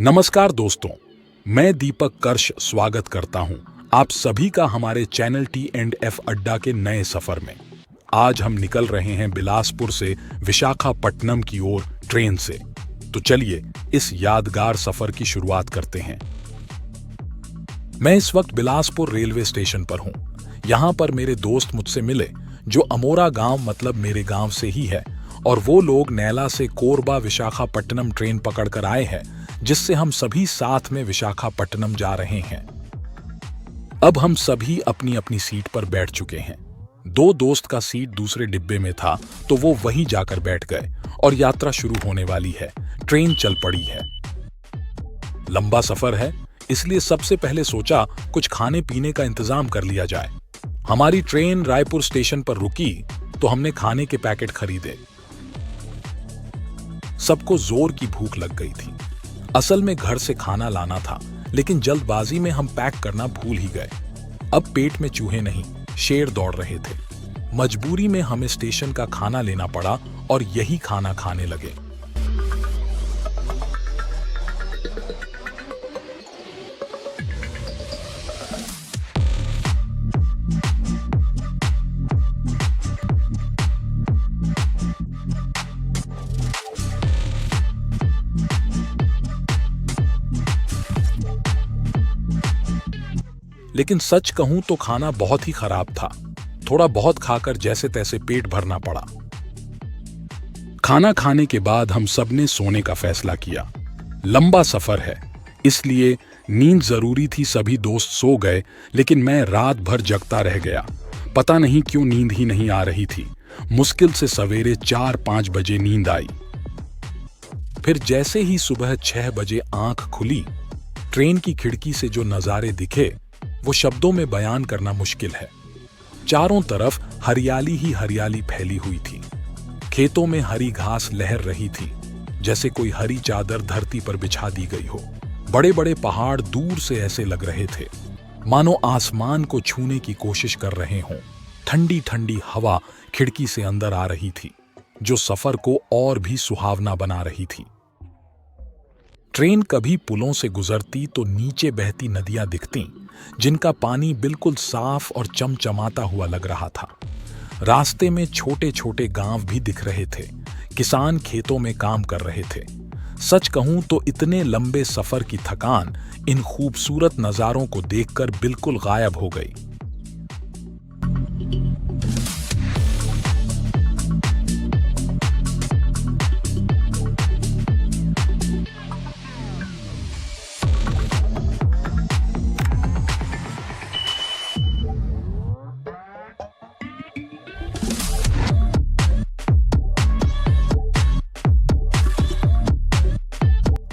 नमस्कार दोस्तों, मैं दीपक कर्श स्वागत करता हूं आप सभी का हमारे चैनल T&F अड्डा के नए सफर में। आज हम निकल रहे हैं बिलासपुर से विशाखापट्टनम की ओर ट्रेन से। तो चलिए इस यादगार सफर की शुरुआत करते हैं। मैं इस वक्त बिलासपुर रेलवे स्टेशन पर हूं। यहां पर मेरे दोस्त मुझसे मिले जो अमोरा गांव मतलब मेरे गांव से ही है, और वो लोग नैला से कोरबा विशाखापट्टनम ट्रेन पकड़कर आए हैं, जिससे हम सभी साथ में विशाखापट्टनम जा रहे हैं। अब हम सभी अपनी अपनी सीट पर बैठ चुके हैं। दो दोस्त का सीट दूसरे डिब्बे में था, तो वो वहीं जाकर बैठ गए और यात्रा शुरू होने वाली है। ट्रेन चल पड़ी है। लंबा सफर है, इसलिए सबसे पहले सोचा कुछ खाने पीने का इंतजाम कर लिया जाए। हमारी ट्रेन रायपुर स्टेशन पर रुकी तो हमने खाने के पैकेट खरीदे। सबको जोर की भूख लग गई थी। असल में घर से खाना लाना था, लेकिन जल्दबाजी में हम पैक करना भूल ही गए। अब पेट में चूहे नहीं, शेर दौड़ रहे थे। मजबूरी में हमें स्टेशन का खाना लेना पड़ा और यही खाना खाने लगे। लेकिन सच कहूं तो खाना बहुत ही खराब था। थोड़ा बहुत खाकर जैसे तैसे पेट भरना पड़ा। खाना खाने के बाद हम सबने सोने का फैसला किया। लंबा सफर है, इसलिए नींद जरूरी थी। सभी दोस्त सो गए, लेकिन मैं रात भर जगता रह गया। पता नहीं क्यों नींद ही नहीं आ रही थी। मुश्किल से सवेरे 4-5 बजे नींद आई। फिर जैसे ही सुबह 6 बजे आंख खुली, ट्रेन की खिड़की से जो नजारे दिखे वो शब्दों में बयान करना मुश्किल है। चारों तरफ हरियाली ही हरियाली फैली हुई थी। खेतों में हरी घास लहर रही थी, जैसे कोई हरी चादर धरती पर बिछा दी गई हो। बड़े बड़े पहाड़ दूर से ऐसे लग रहे थे, मानो आसमान को छूने की कोशिश कर रहे हों। ठंडी ठंडी हवा खिड़की से अंदर आ रही थी, जो सफर को और भी सुहावना बना रही थी। ट्रेन कभी पुलों से गुजरती तो नीचे बहती नदियां दिखतीं, जिनका पानी बिल्कुल साफ और चमचमाता हुआ लग रहा था। रास्ते में छोटे छोटे गांव भी दिख रहे थे। किसान खेतों में काम कर रहे थे। सच कहूं तो इतने लंबे सफर की थकान इन खूबसूरत नजारों को देखकर बिल्कुल गायब हो गई।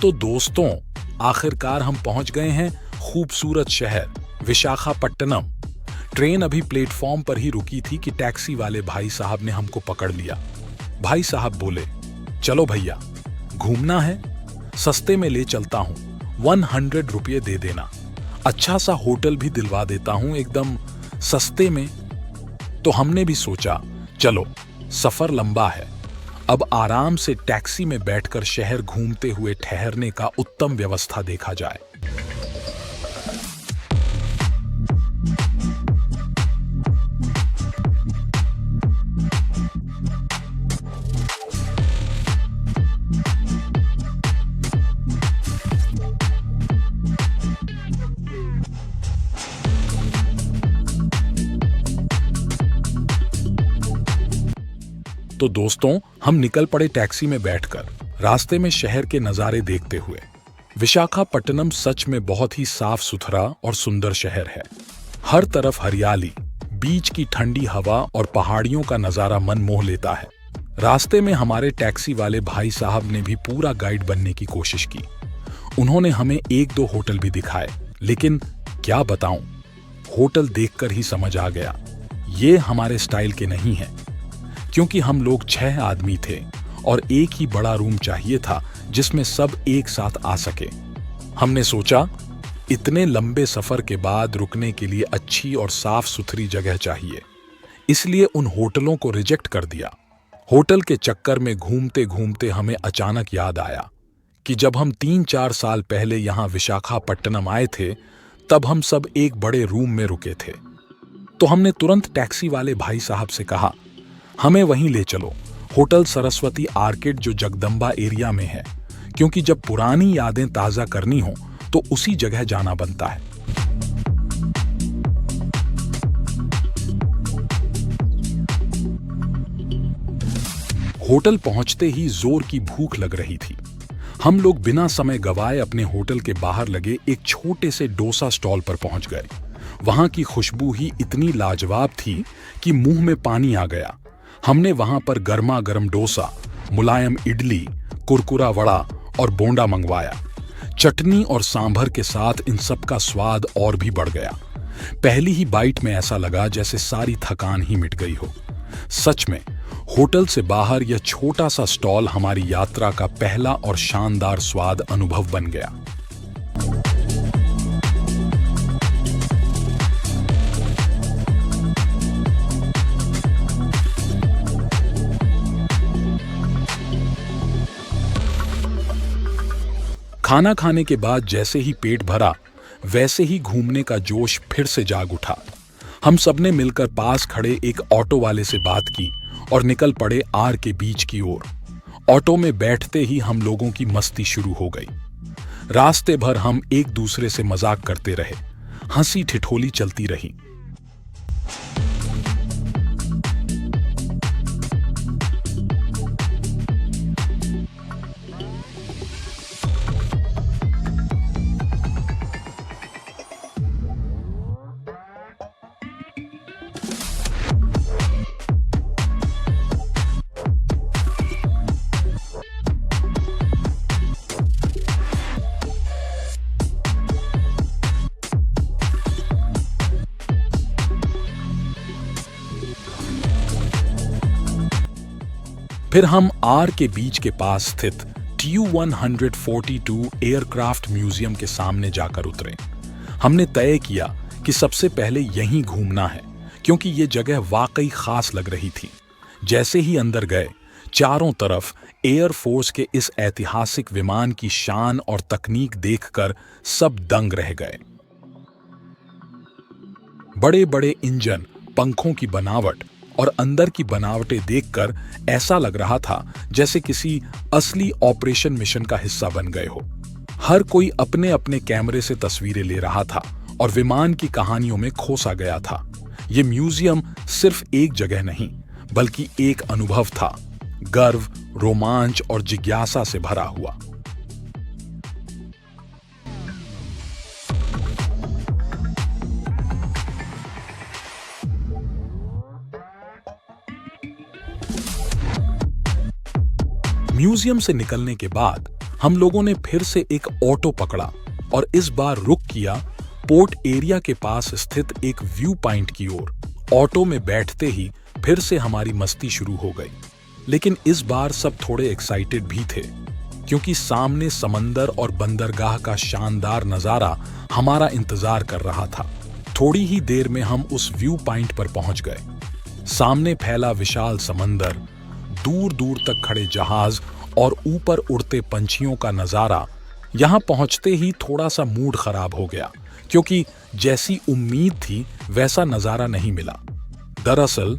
तो दोस्तों, आखिरकार हम पहुंच गए हैं खूबसूरत शहर विशाखापट्टनम। ट्रेन अभी प्लेटफॉर्म पर ही रुकी थी कि टैक्सी वाले भाई साहब ने हमको पकड़ लिया। भाई साहब बोले, चलो भैया, घूमना है, सस्ते में ले चलता हूं, 100 रुपये दे देना। अच्छा सा होटल भी दिलवा देता हूं एकदम सस्ते में। तो हमने भी सोचा, चलो सफर लंबा है, अब आराम से टैक्सी में बैठकर शहर घूमते हुए ठहरने का उत्तम व्यवस्था देखा जाए। तो दोस्तों, हम निकल पड़े टैक्सी में बैठकर, रास्ते में शहर के नजारे देखते हुए। विशाखापट्टनम सच में बहुत ही साफ सुथरा और सुंदर शहर है। हर तरफ हरियाली, बीच की ठंडी हवा और पहाड़ियों का नजारा मन मोह लेता है। रास्ते में हमारे टैक्सी वाले भाई साहब ने भी पूरा गाइड बनने की कोशिश की। उन्होंने हमें 1-2 होटल भी दिखाए, लेकिन क्या बताऊं, होटल देखकर ही समझ आ गया ये हमारे स्टाइल के नहीं हैं। क्योंकि हम लोग 6 आदमी थे और एक ही बड़ा रूम चाहिए था जिसमें सब एक साथ आ सके। हमने सोचा इतने लंबे सफर के बाद रुकने के लिए अच्छी और साफ सुथरी जगह चाहिए, इसलिए उन होटलों को रिजेक्ट कर दिया। होटल के चक्कर में घूमते घूमते हमें अचानक याद आया कि जब हम 3-4 साल पहले यहाँ विशाखापट्टनम आए थे, तब हम सब एक बड़े रूम में रुके थे। तो हमने तुरंत टैक्सी वाले भाई साहब से कहा, हमें वहीं ले चलो, होटल सरस्वती आर्किड जो जगदम्बा एरिया में है, क्योंकि जब पुरानी यादें ताज़ा करनी हो तो उसी जगह जाना बनता है। होटल पहुंचते ही जोर की भूख लग रही थी। हम लोग बिना समय गवाए अपने होटल के बाहर लगे एक छोटे से डोसा स्टॉल पर पहुंच गए। वहां की खुशबू ही इतनी लाजवाब थी कि मुंह में पानी आ गया। हमने वहां पर गर्मा गर्म डोसा, मुलायम इडली, कुरकुरा वड़ा और बोंडा मंगवाया। चटनी और सांभर के साथ इन सब का स्वाद और भी बढ़ गया। पहली ही बाइट में ऐसा लगा जैसे सारी थकान ही मिट गई हो। सच में होटल से बाहर यह छोटा सा स्टॉल हमारी यात्रा का पहला और शानदार स्वाद अनुभव बन गया। खाना खाने के बाद जैसे ही पेट भरा, वैसे ही घूमने का जोश फिर से जाग उठा। हम सबने मिलकर पास खड़े एक ऑटो वाले से बात की और निकल पड़े आर के बीच की ओर। ऑटो में बैठते ही हम लोगों की मस्ती शुरू हो गई। रास्ते भर हम एक दूसरे से मजाक करते रहे, हंसी ठिठोली चलती रही। फिर हम आर के बीच के पास स्थित TU-142 एयरक्राफ्ट म्यूजियम के सामने जाकर उतरे। हमने तय किया कि सबसे पहले यहीं घूमना है, क्योंकि ये जगह वाकई खास लग रही थी। जैसे ही अंदर गए, चारों तरफ एयरफोर्स के इस ऐतिहासिक विमान की शान और तकनीक देखकर सब दंग रह गए। बड़े बड़े इंजन, पंखों की बनावट और अंदर की बनावटें देखकर ऐसा लग रहा था जैसे किसी असली ऑपरेशन मिशन का हिस्सा बन गए हो। हर कोई अपने अपने कैमरे से तस्वीरें ले रहा था और विमान की कहानियों में खोसा गया था। ये म्यूजियम सिर्फ एक जगह नहीं, बल्कि एक अनुभव था, गर्व, रोमांच और जिज्ञासा से भरा हुआ। म्यूजियम से निकलने के बाद हम लोगों ने फिर से एक ऑटो पकड़ा और इस बार रुक किया पोर्ट एरिया के पास स्थित एक व्यू पॉइंट की ओर। ऑटो में बैठते ही फिर से हमारी मस्ती शुरू हो गई, लेकिन इस बार सब थोड़े एक्साइटेड भी थे, क्योंकि सामने समंदर और बंदरगाह का शानदार नजारा हमारा इंतजार कर रहा था। थोड़ी ही देर में हम उस व्यू पॉइंट पर पहुंच गए। सामने फैला विशाल समंदर, दूर दूर तक खड़े जहाज और ऊपर उड़ते पंछियों का नजारा। यहां पहुंचते ही थोड़ा सा मूड खराब हो गया, क्योंकि जैसी उम्मीद थी वैसा नजारा नहीं मिला। दरअसल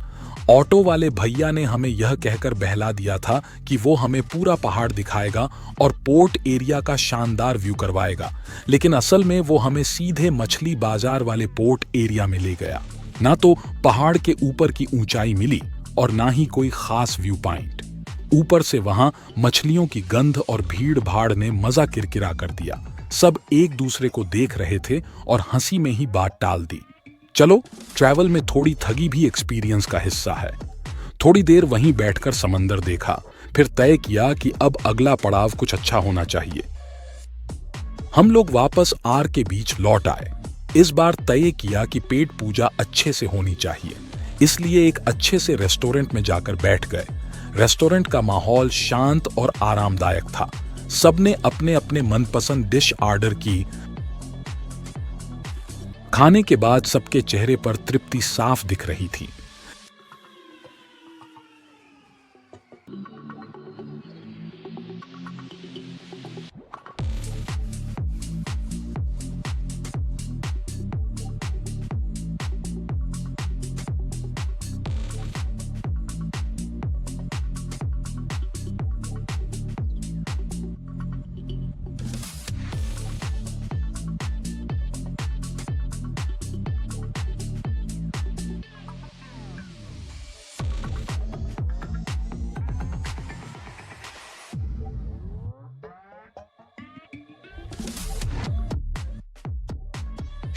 ऑटो वाले भैया ने हमें यह कहकर बहला दिया था कि वो हमें पूरा पहाड़ दिखाएगा और पोर्ट एरिया का शानदार व्यू करवाएगा, लेकिन असल में वो हमें सीधे मछली बाजार वाले पोर्ट एरिया में ले गया। ना तो पहाड़ के ऊपर की ऊंचाई मिली और ना ही कोई खास व्यू पॉइंट। ऊपर से वहां मछलियों की गंध और भीड़ भाड़ ने मजा किरकिरा कर दिया। सब एक दूसरे को देख रहे थे और हंसी में ही बात टाल दी। चलो, ट्रैवल में थोड़ी ठगी भी एक्सपीरियंस का हिस्सा है। थोड़ी देर वहीं बैठकर समंदर देखा, फिर तय किया कि अब अगला पड़ाव कुछ अच्छा होना चाहिए। हम लोग वापस आर के बीच लौट आए। इस बार तय किया कि पेट पूजा अच्छे से होनी चाहिए, इसलिए एक अच्छे से रेस्टोरेंट में जाकर बैठ गए। रेस्टोरेंट का माहौल शांत और आरामदायक था। सबने अपने अपने मनपसंद डिश ऑर्डर की। खाने के बाद सबके चेहरे पर तृप्ति साफ दिख रही थी।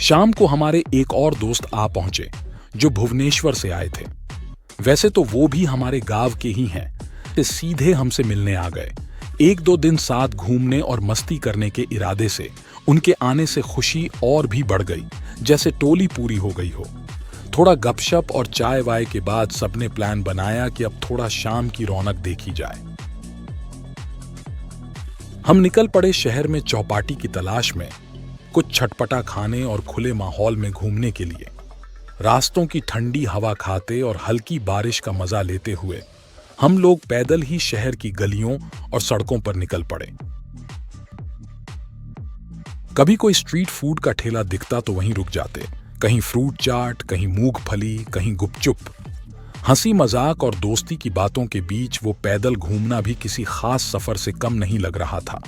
शाम को हमारे एक और दोस्त आ पहुंचे जो भुवनेश्वर से आए थे। वैसे तो वो भी हमारे गांव के ही हैं, तो सीधे हमसे मिलने आ गए। एक दो दिन साथ घूमने और मस्ती करने के इरादे से उनके आने से खुशी और भी बढ़ गई, जैसे टोली पूरी हो गई हो। थोड़ा गपशप और चाय वाय के बाद सबने प्लान बनाया कि अब थोड़ा शाम की रौनक देखी जाए। हम निकल पड़े शहर में चौपाटी की तलाश में, कुछ छटपटा खाने और खुले माहौल में घूमने के लिए। रास्तों की ठंडी हवा खाते और हल्की बारिश का मजा लेते हुए हम लोग पैदल ही शहर की गलियों और सड़कों पर निकल पड़े। कभी कोई स्ट्रीट फूड का ठेला दिखता तो वहीं रुक जाते, कहीं फ्रूट चाट, कहीं मूंगफली, कहीं गुपचुप। हंसी मजाक और दोस्ती की बातों के बीच वो पैदल घूमना भी किसी खास सफर से कम नहीं लग रहा था।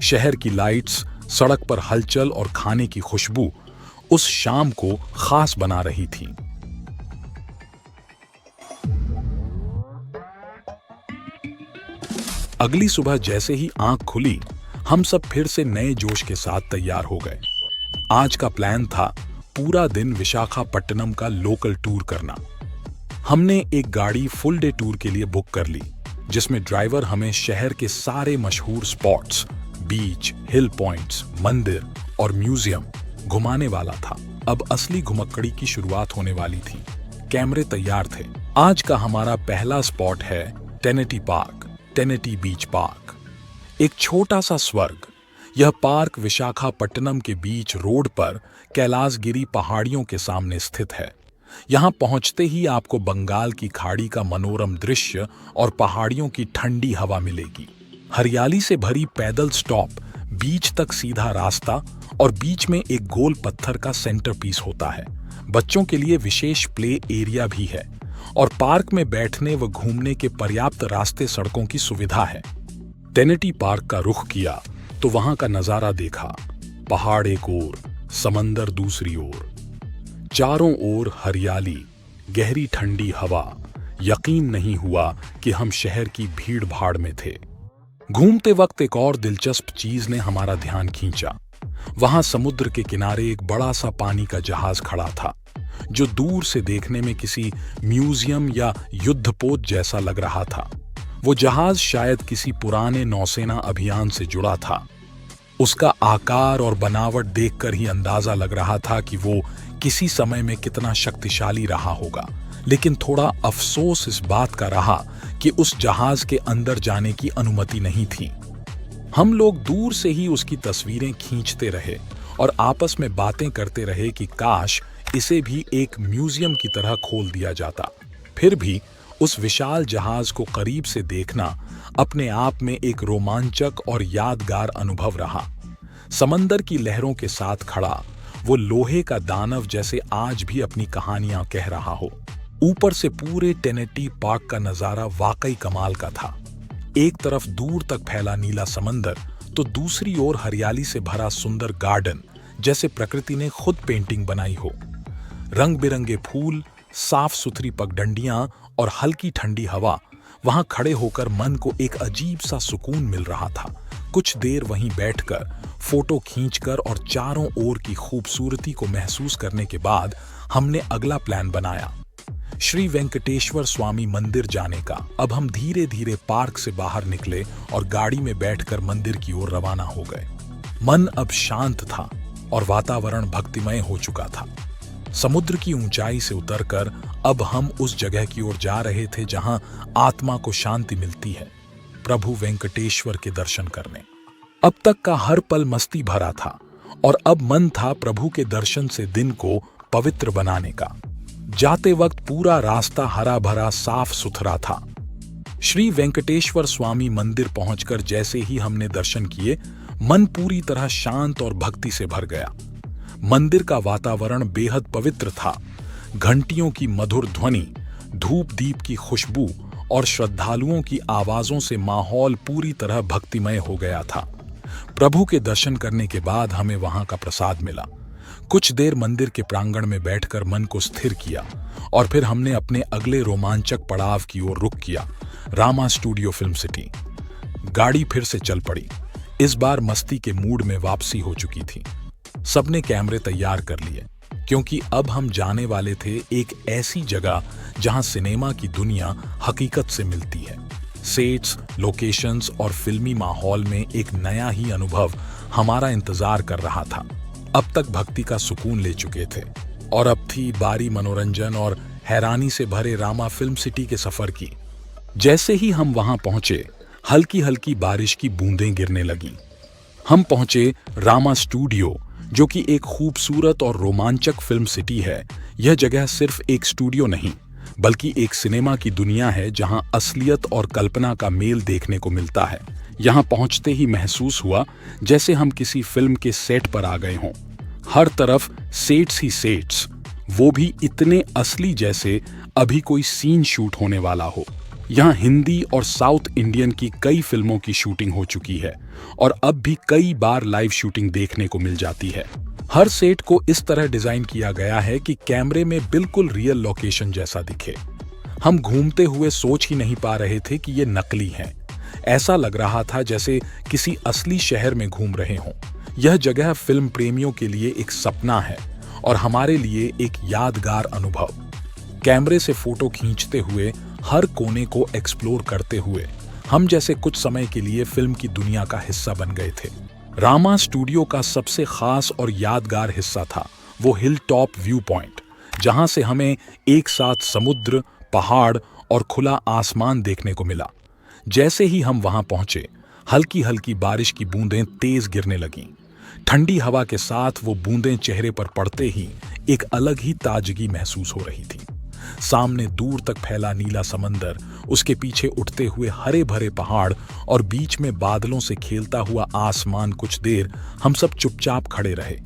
शहर की लाइट्स, सड़क पर हलचल और खाने की खुशबू उस शाम को खास बना रही थी। अगली सुबह जैसे ही आंख खुली, हम सब फिर से नए जोश के साथ तैयार हो गए। आज का प्लान था पूरा दिन विशाखापट्टनम का लोकल टूर करना। हमने एक गाड़ी फुल डे टूर के लिए बुक कर ली, जिसमें ड्राइवर हमें शहर के सारे मशहूर स्पॉट्स, बीच, हिल पॉइंट्स, मंदिर और म्यूजियम घुमाने वाला था। अब असली घुमक्कड़ी की शुरुआत होने वाली थी। कैमरे तैयार थे। आज का हमारा पहला स्पॉट है टेनेटी पार्क, टेनेटी बीच पार्क। एक छोटा सा स्वर्ग। यह पार्क विशाखापट्टनम के बीच रोड पर कैलाशगिरी पहाड़ियों के सामने स्थित है। यहां पहुंचते ही आपको बंगाल की खाड़ी का मनोरम दृश्य और पहाड़ियों की ठंडी हवा मिलेगी। हरियाली से भरी पैदल स्टॉप, बीच तक सीधा रास्ता और बीच में एक गोल पत्थर का सेंटर पीस होता है। बच्चों के लिए विशेष प्ले एरिया भी है और पार्क में बैठने व घूमने के पर्याप्त रास्ते, सड़कों की सुविधा है। टेनेटी पार्क का रुख किया तो वहां का नजारा देखा। पहाड़ एक ओर, समंदर दूसरी ओर, चारों ओर हरियाली, गहरी ठंडी हवा। यकीन नहीं हुआ कि हम शहर की भीड़ भाड़ में थे। घूमते वक्त एक और दिलचस्प चीज ने हमारा ध्यान खींचा। वहां समुद्र के किनारे एक बड़ा सा पानी का जहाज खड़ा था, जो दूर से देखने में किसी म्यूजियम या युद्धपोत जैसा लग रहा था। वो जहाज शायद किसी पुराने नौसेना अभियान से जुड़ा था। उसका आकार और बनावट देखकर ही अंदाजा लग रहा था कि वो किसी समय में कितना शक्तिशाली रहा होगा। लेकिन थोड़ा अफसोस इस बात का रहा कि उस जहाज के अंदर जाने की अनुमति नहीं थी। हम लोग दूर से ही उसकी तस्वीरें खींचते रहे और आपस में बातें करते रहे कि काश इसे भी एक म्यूजियम की तरह खोल दिया जाता। फिर भी उस विशाल जहाज को करीब से देखना अपने आप में एक रोमांचक और यादगार अनुभव रहा। समंदर की लहरों के साथ खड़ा वो लोहे का दानव जैसे आज भी अपनी कहानियां कह रहा हो। ऊपर से पूरे टेनेटी पार्क का नजारा वाकई कमाल का था। एक तरफ दूर तक फैला नीला समंदर, तो दूसरी ओर हरियाली से भरा सुंदर गार्डन, जैसे प्रकृति ने खुद पेंटिंग बनाई हो। रंग बिरंगे फूल, साफ सुथरी पगडंडियां और हल्की ठंडी हवा। वहां खड़े होकर मन को एक अजीब सा सुकून मिल रहा था। कुछ देर वहीं बैठकर फोटो खींचकर और चारों ओर की खूबसूरती को महसूस करने के बाद हमने अगला प्लान बनाया, श्री वेंकटेश्वर स्वामी मंदिर जाने का। अब हम धीरे धीरे पार्क से बाहर निकले और गाड़ी में बैठकर मंदिर की ओर रवाना हो गए। मन अब शांत था और वातावरण भक्तिमय हो चुका था। समुद्र की ऊंचाई से उतरकर अब हम उस जगह की ओर जा रहे थे जहां आत्मा को शांति मिलती है, प्रभु वेंकटेश्वर के दर्शन करने। अब तक का हर पल मस्ती भरा था और अब मन था प्रभु के दर्शन से दिन को पवित्र बनाने का। जाते वक्त पूरा रास्ता हरा भरा, साफ सुथरा था। श्री वेंकटेश्वर स्वामी मंदिर पहुंचकर जैसे ही हमने दर्शन किए, मन पूरी तरह शांत और भक्ति से भर गया। मंदिर का वातावरण बेहद पवित्र था। घंटियों की मधुर ध्वनि, धूप दीप की खुशबू और श्रद्धालुओं की आवाजों से माहौल पूरी तरह भक्तिमय हो गया था। प्रभु के दर्शन करने के बाद हमें वहां का प्रसाद मिला। कुछ देर मंदिर के प्रांगण में बैठकर मन को स्थिर किया और फिर हमने अपने अगले रोमांचक पड़ाव की ओर रुख किया, रामा स्टूडियो फिल्म सिटी। गाड़ी फिर से चल पड़ी। इस बार मस्ती के मूड में वापसी हो चुकी थी। सबने कैमरे तैयार कर लिए, क्योंकि अब हम जाने वाले थे एक ऐसी जगह जहां सिनेमा की दुनिया हकीकत से मिलती है। सेट्स, लोकेशंस और फिल्मी माहौल में एक नया ही अनुभव हमारा इंतजार कर रहा था। अब तक भक्ति का सुकून ले चुके थे और अब थी बारी मनोरंजन और हैरानी से भरे रामा फिल्म सिटी के सफर की। जैसे ही हम वहां पहुंचे, हल्की हल्की बारिश की बूंदें गिरने लगीं। हम पहुंचे रामा स्टूडियो, जो कि एक खूबसूरत और रोमांचक फिल्म सिटी है। यह जगह सिर्फ एक स्टूडियो नहीं, बल्कि एक सिनेमा की दुनिया है जहां असलियत और कल्पना का मेल देखने को मिलता है। यहां पहुंचते ही महसूस हुआ जैसे हम किसी फिल्म के सेट पर आ गए हों। हर तरफ सेट्स ही सेट्स, वो भी इतने असली जैसे अभी कोई सीन शूट होने वाला हो। यहाँ हिंदी और साउथ इंडियन की कई फिल्मों की शूटिंग हो चुकी है और अब भी कई बार लाइव शूटिंग देखने को मिल जाती है। हर सेट को इस तरह डिजाइन किया गया है कि कैमरे में बिल्कुल रियल लोकेशन जैसा दिखे। हम घूमते हुए सोच ही नहीं पा रहे थे कि ये नकली हैं। ऐसा लग रहा था जैसे किसी असली शहर में घूम रहे हों। यह जगह फिल्म प्रेमियों के लिए एक सपना है और हमारे लिए एक यादगार अनुभव। कैमरे से फोटो खींचते हुए, हर कोने को एक्सप्लोर करते हुए हम जैसे कुछ समय के लिए फिल्म की दुनिया का हिस्सा बन गए थे। रामा स्टूडियो का सबसे खास और यादगार हिस्सा था वो हिल टॉप व्यू पॉइंट, जहां से हमें एक साथ समुद्र, पहाड़ और खुला आसमान देखने को मिला। जैसे ही हम वहां पहुंचे, हल्की हल्की बारिश की बूंदें तेज गिरने लगीं। ठंडी हवा के साथ वो बूंदें चेहरे पर पड़ते ही एक अलग ही ताजगी महसूस हो रही थी। सामने दूर तक फैला नीला समंदर, उसके पीछे उठते हुए हरे भरे पहाड़ और बीच में बादलों से खेलता हुआ आसमान। कुछ देर हम सब चुपचाप खड़े रहे,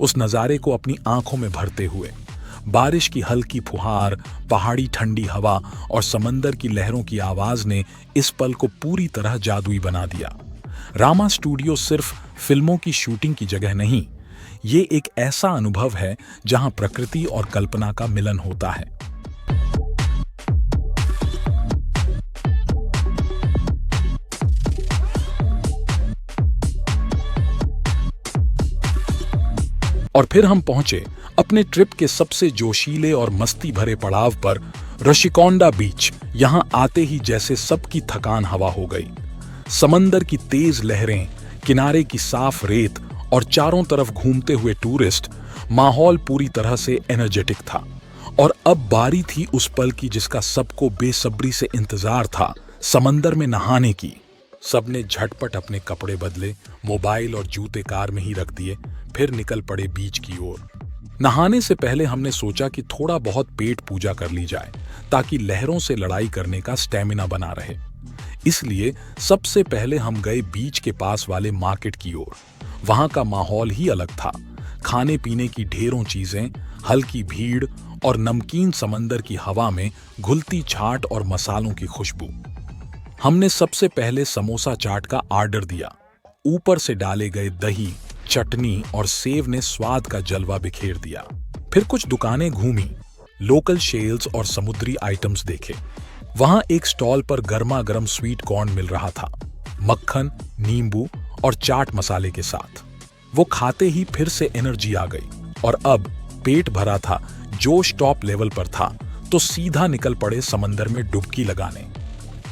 उस नजारे को अपनी आंखों में भरते हुए। बारिश की हल्की फुहार, पहाड़ी ठंडी हवा और समंदर की लहरों की आवाज ने इस पल को पूरी तरह जादुई बना दिया। रामा स्टूडियो सिर्फ फिल्मों की शूटिंग की जगह नहीं, ये एक ऐसा अनुभव है जहां प्रकृति और कल्पना का मिलन होता है। और फिर हम पहुंचे अपने ट्रिप के सबसे जोशीले और मस्ती भरे पड़ाव पर, ऋषिकोंडा बीच। यहां आते ही जैसे सबकी थकान हवा हो गई। समंदर की तेज लहरें, किनारे की साफ रेत और चारों तरफ घूमते हुए टूरिस्ट, माहौल पूरी तरह से एनर्जेटिक था। और अब बारी थी उस पल की जिसका सबको बेसब्री से इंतजार था, समंदर में नहाने की। सबने झटपट अपने कपड़े बदले, मोबाइल और जूते कार में ही रख दिए, फिर निकल पड़े बीच की ओर। नहाने से पहले हमने सोचा कि थोड़ा बहुत पेट पूजा कर ली जाए, ताकि लहरों से लड़ाई करने का स्टेमिना बना रहे। इसलिए सबसे पहले हम गए बीच के पास वाले मार्केट की ओर। वहां का माहौल ही अलग था। खाने पीने की ढेरों चीजें, हल्की भीड़ और नमकीन समंदर की हवा में घुलती छाट और मसालों की खुशबू। हमने सबसे पहले समोसा चाट का ऑर्डर दिया। ऊपर से डाले गए दही, चटनी और सेव ने स्वाद का जलवा बिखेर दिया। फिर कुछ दुकानें घूमी, लोकल शेल्स और समुद्री आइटम्स देखे। वहां एक स्टॉल पर गर्मा गर्म स्वीट कॉर्न मिल रहा था, मक्खन, नींबू और चाट मसाले के साथ। वो खाते ही फिर से एनर्जी आ गई और अब पेट भरा था, जोश टॉप लेवल पर था, तो सीधा निकल पड़े समंदर में डुबकी लगाने।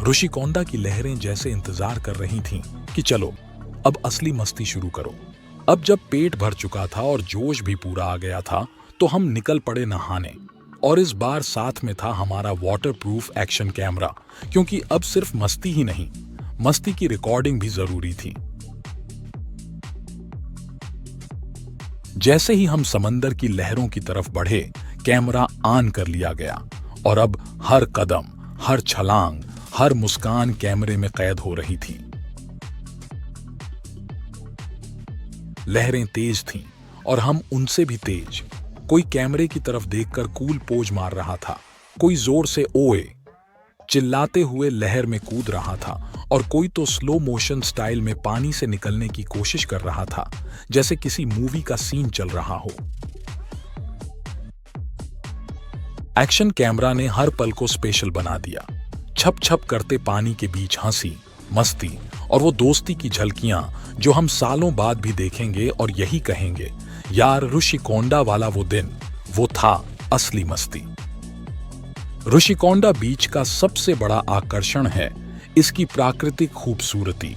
ऋषिकोंडा की लहरें जैसे इंतजार कर रही थीं कि चलो अब असली मस्ती शुरू करो। अब जब पेट भर चुका था और जोश भी पूरा आ गया था, तो हम निकल पड़े नहाने। और इस बार साथ में था हमारा वाटरप्रूफ एक्शन कैमरा, क्योंकि अब सिर्फ मस्ती ही नहीं, मस्ती की रिकॉर्डिंग भी जरूरी थी। जैसे ही हम समंदर की लहरों की तरफ बढ़े, कैमरा ऑन कर लिया गया और अब हर कदम, हर छलांग, हर मुस्कान कैमरे में कैद हो रही थी। लहरें तेज थीं और हम उनसे भी तेज। कोई कैमरे की तरफ देखकर कूल पोज मार रहा था, कोई जोर से ओए चिल्लाते हुए लहर में कूद रहा था और कोई तो स्लो मोशन स्टाइल में पानी से निकलने की कोशिश कर रहा था, जैसे किसी मूवी का सीन चल रहा हो। एक्शन कैमरा ने हर पल को स्पेशल बना दिया। छप छप करते पानी के बीच हंसी, मस्ती और वो दोस्ती की झलकियां जो हम सालों बाद भी देखेंगे और यही कहेंगे, यार ऋषिकोंडा वाला वो दिन, वो था असली मस्ती। ऋषिकोंडा बीच का सबसे बड़ा आकर्षण है इसकी प्राकृतिक खूबसूरती।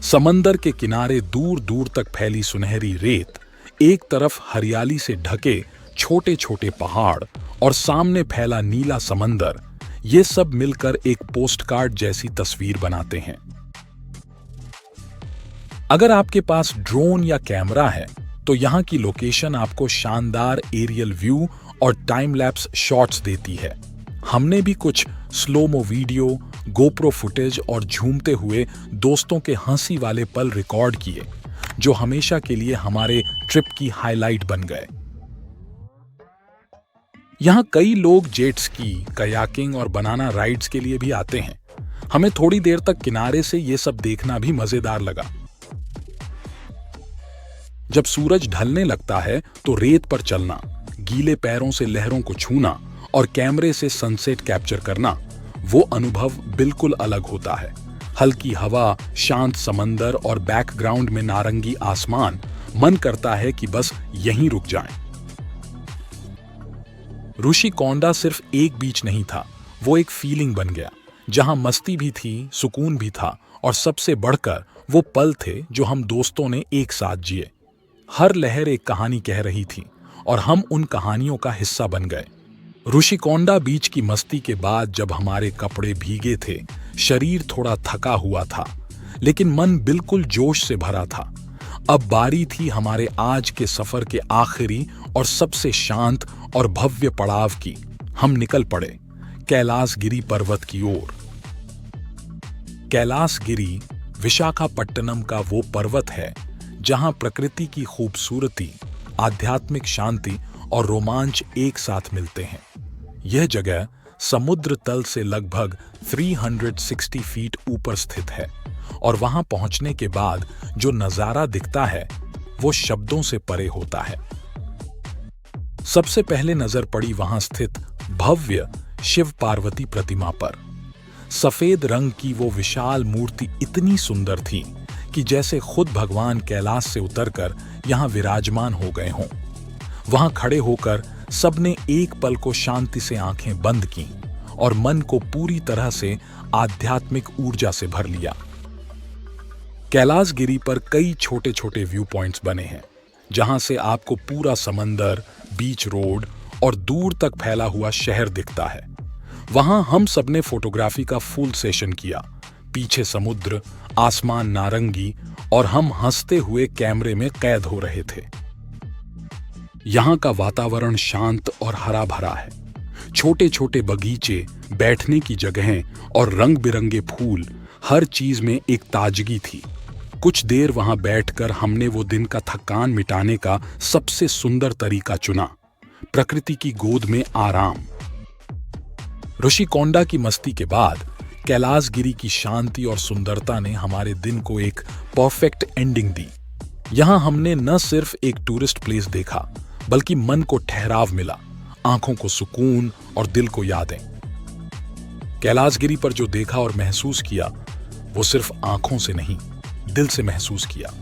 समंदर के किनारे दूर दूर तक फैली सुनहरी रेत, एक तरफ हरियाली से ढके छोटे छोटे पहाड़ और सामने फैला नीला समंदर, ये सब मिलकर एक पोस्टकार्ड जैसी तस्वीर बनाते हैं। अगर आपके पास ड्रोन या कैमरा है तो यहाँ की लोकेशन आपको शानदार एरियल व्यू और टाइम लैप्स शॉट्स देती है। हमने भी कुछ स्लोमो वीडियो, गोप्रो फुटेज और झूमते हुए दोस्तों के हंसी वाले पल रिकॉर्ड किए, जो हमेशा के लिए हमारे ट्रिप की हाइलाइट बन गए। यहाँ कई लोग जेट स्की, कयाकिंग और बनाना राइड्स के लिए भी आते हैं। हमें थोड़ी देर तक किनारे से ये सब देखना भी मजेदार लगा। जब सूरज ढलने लगता है तो रेत पर चलना, गीले पैरों से लहरों को छूना और कैमरे से सनसेट कैप्चर करना, वो अनुभव बिल्कुल अलग होता है। हल्की हवा, शांत समंदर और बैकग्राउंड में नारंगी आसमान, मन करता है कि बस यहीं रुक जाएं। ऋषिकोंडा सिर्फ एक बीच नहीं था, वो एक फीलिंग बन गया, जहां मस्ती भी थी, सुकून भी था और सबसे बढ़कर वो पल थे जो हम दोस्तों ने एक साथ जिए। हर लहर एक कहानी कह रही थी और हम उन कहानियों का हिस्सा बन गए। ऋषिकोंडा बीच की मस्ती के बाद जब हमारे कपड़े भीगे थे, शरीर थोड़ा थका हुआ था, लेकिन मन बिल्कुल जोश से भरा था। अब बारी थी हमारे आज के सफर के आखिरी और सबसे शांत और भव्य पड़ाव की। हम निकल पड़े कैलासगिरी पर्वत की ओर। कैलासगिरी विशाखापट्टनम का वो पर्वत है जहां प्रकृति की खूबसूरती, आध्यात्मिक शांति और रोमांच एक साथ मिलते हैं। यह जगह समुद्र तल से लगभग 360 फीट ऊपर स्थित है और वहां पहुंचने के बाद जो नजारा दिखता है वो शब्दों से परे होता है। सबसे पहले नजर पड़ी वहां स्थित भव्य शिव पार्वती प्रतिमा पर। सफेद रंग की वो विशाल मूर्ति इतनी सुंदर थी कि जैसे खुद भगवान कैलाश से उतरकर यहां विराजमान हो गए हों। वहां खड़े होकर सबने एक पल को शांति से आंखें बंद की और मन को पूरी तरह से आध्यात्मिक ऊर्जा से भर लिया। कैलाशगिरी पर कई छोटे छोटे व्यू पॉइंट्स बने हैं, जहां से आपको पूरा समंदर, बीच रोड और दूर तक फैला हुआ शहर दिखता है। वहां हम सबने फोटोग्राफी का फुल सेशन किया। पीछे समुद्र, आसमान नारंगी और हम हंसते हुए कैमरे में कैद हो रहे थे। यहाँ का वातावरण शांत और हरा भरा है। छोटे छोटे बगीचे, बैठने की जगहें और रंग बिरंगे फूल, हर चीज में एक ताजगी थी। कुछ देर वहां बैठकर हमने वो दिन का थकान मिटाने का सबसे सुंदर तरीका चुना, प्रकृति की गोद में आराम। ऋषिकोंडा की मस्ती के बाद कैलाशगिरी की शांति और सुंदरता ने हमारे दिन को एक परफेक्ट एंडिंग दी। यहां हमने न सिर्फ एक टूरिस्ट प्लेस देखा, बल्कि मन को ठहराव मिला, आंखों को सुकून और दिल को यादें। कैलाशगिरी पर जो देखा और महसूस किया, वो सिर्फ आंखों से नहीं, दिल से महसूस किया।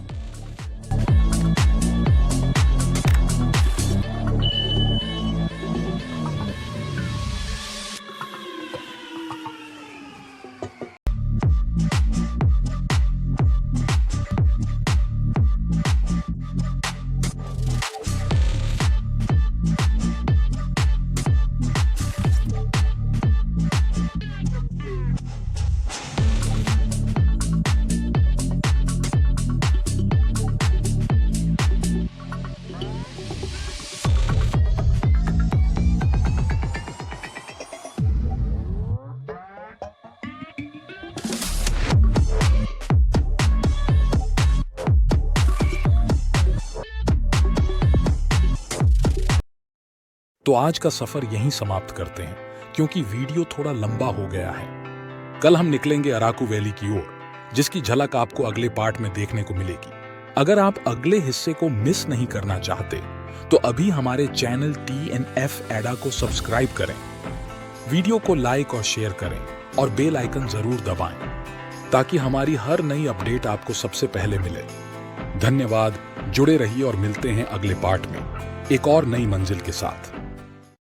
तो आज का सफर यहीं समाप्त करते हैं, क्योंकि वीडियो थोड़ा लंबा हो गया है। कल हम निकलेंगे अराकू वैली की ओर, जिसकी झलक आपको अगले पार्ट में देखने को मिलेगी। अगर आप अगले हिस्से को मिस नहीं करना चाहते, तो अभी हमारे चैनल TNF एडा को सब्सक्राइब करें, वीडियो को लाइक और शेयर करें और बेल आइकन जरूर दबाएं, ताकि हमारी हर नई अपडेट आपको सबसे पहले मिले। धन्यवाद, जुड़े रहिए और मिलते हैं अगले पार्ट में एक और नई मंजिल के साथ।